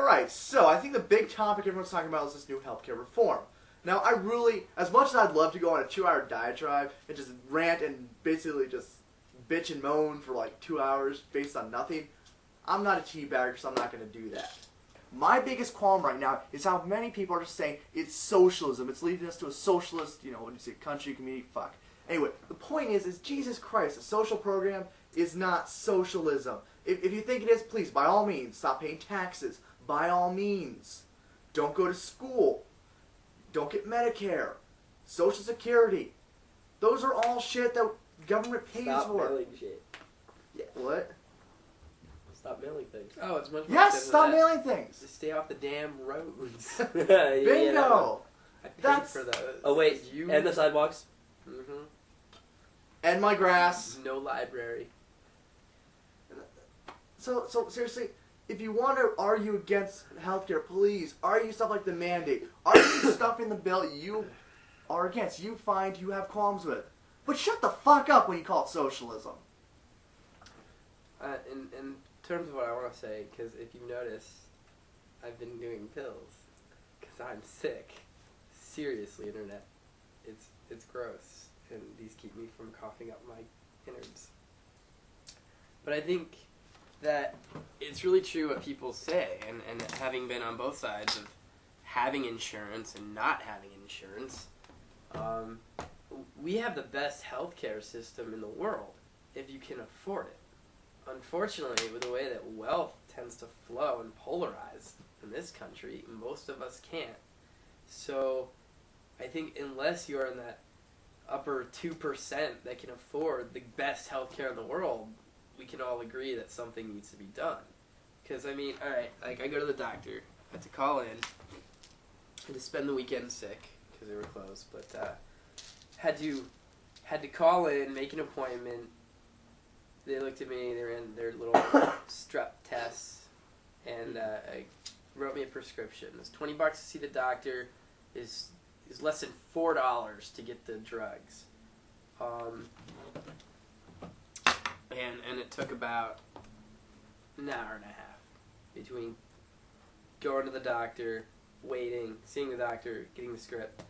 Alright, so I think the big topic everyone's talking about is this new healthcare reform. Now, I really, as much as I'd love to go on a 2-hour diatribe and just rant and basically just bitch and moan for like 2 hours based on nothing, I'm not a teabagger, so I'm not going to do that. My biggest qualm right now is how many people are just saying it's socialism. It's leading us to a socialist, what do you say, country, community, fuck. Anyway, the point is Jesus Christ, a social program is not socialism. If you think it is, please, by all means, stop paying taxes. By all means. Don't go to school. Don't get Medicare. Social Security. Those are all shit that government pays Stop for. mailing shit. Yeah, what? Stop mailing things. Oh, it's much more Yes, stop that. mailing things. Just stay off the damn roads. Bingo. I paid That's- for those. Oh wait, and the sidewalks. Mm-hmm. And my grass. No library. So seriously, if you want to argue against healthcare, please argue stuff like the mandate. Argue stuff in the bill you are against, you find you have qualms with. But shut the fuck up when you call it socialism. In terms of what I want to say, because if you notice, I've been doing pills because I'm sick. Seriously, internet, it's gross, and these keep me from coughing up my innards. But I think that it's really true what people say, and having been on both sides of having insurance and not having insurance, we have the best healthcare system in the world if you can afford it. Unfortunately, with the way that wealth tends to flow and polarize in this country, most of us can't. So I think unless you're in that upper 2% that can afford the best healthcare in the world, we can all agree that something needs to be done. Because, I mean, alright, like, I go to the doctor, I had to call in, had to spend the weekend sick, because they were closed, but, had to call in, make an appointment. They looked at me, they ran their little strep tests, and, wrote me a prescription. It's $20 to see the doctor, is less than $4 to get the drugs. And it took about an hour and a half between going to the doctor, waiting, seeing the doctor, getting the script,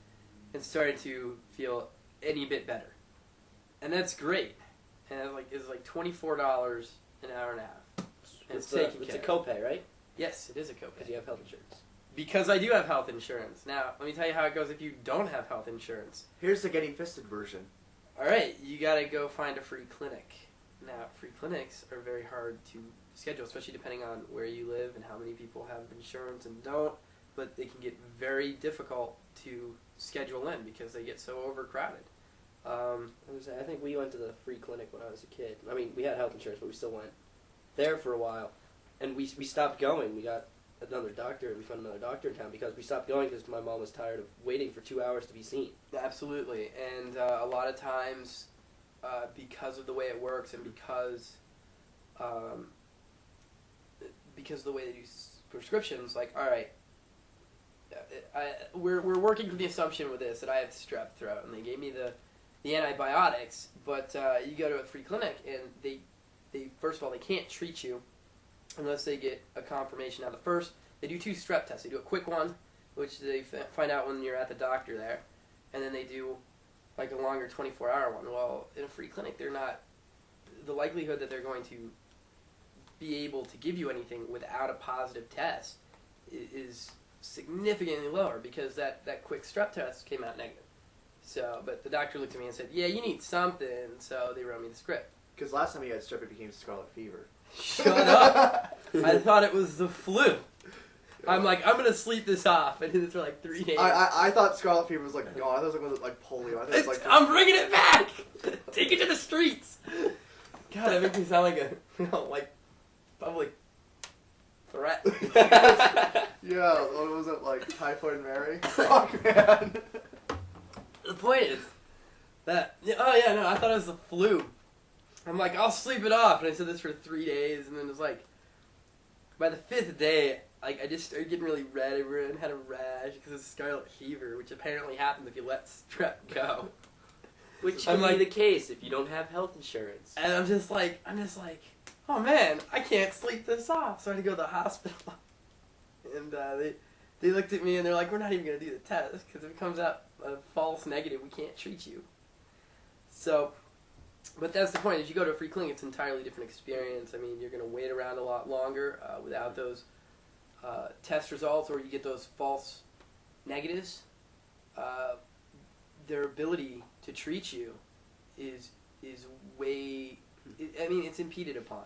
and starting to feel any bit better. And that's great. And it's like $24 an hour and a half. And it's taken care It's a of. copay, right? Yes, it is a copay. Because you have health insurance. Because I do have health insurance. Now, let me tell you how it goes if you don't have health insurance. Here's the getting fisted version. Alright, you gotta go find a free clinic. Now, free clinics are very hard to schedule, especially depending on where you live and how many people have insurance and don't. But they can get very difficult to schedule in because they get so overcrowded. I think we went to the free clinic when I was a kid. I mean, we had health insurance, but we still went there for a while. And we stopped going. We got another doctor. We found another doctor in town because we stopped going because my mom was tired of waiting for 2 hours to be seen. Absolutely. And a lot of times, because of the way it works and because of the way they do prescriptions, like, all right, we're working from the assumption with this that I have strep throat, and they gave me the antibiotics, but you go to a free clinic, and they first of all, they can't treat you unless they get a confirmation. Now, they do 2 strep tests. They do a quick one, which they find out when you're at the doctor there, and then they do like a longer 24-hour one. Well, in a free clinic, the likelihood that they're going to be able to give you anything without a positive test is significantly lower because that quick strep test came out negative. So, but the doctor looked at me and said, yeah, you need something, so they wrote me the script. Because last time you had strep, it became scarlet fever. Shut up! I thought it was the flu. I'm like, I'm gonna sleep this off, and it's for like 3 days. I thought scarlet fever was like gone. I thought it was like polio. I thought it was like I'm bringing it back! Take it to the streets! God, that makes me sound like a, like, public threat. yeah, what was it, like Typhoid Mary? Fuck, man. The point is that, oh yeah, no, I thought it was the flu. I'm like, I'll sleep it off, and I said this for 3 days, and then it was like, by the 5th day, like, I just started getting really red everywhere and had a rash because of scarlet fever, which apparently happens if you let strep go. Which could be the case if you don't have health insurance. And I'm just like, oh man, I can't sleep this off. So I had to go to the hospital. and they looked at me and they're like, "We're not even gonna do the test because if it comes out a false negative, we can't treat you." So, but that's the point. If you go to a free clinic, it's an entirely different experience. I mean, you're gonna wait around a lot longer without those test results, or you get those false negatives. Their ability to treat you is way. I mean, it's impeded upon.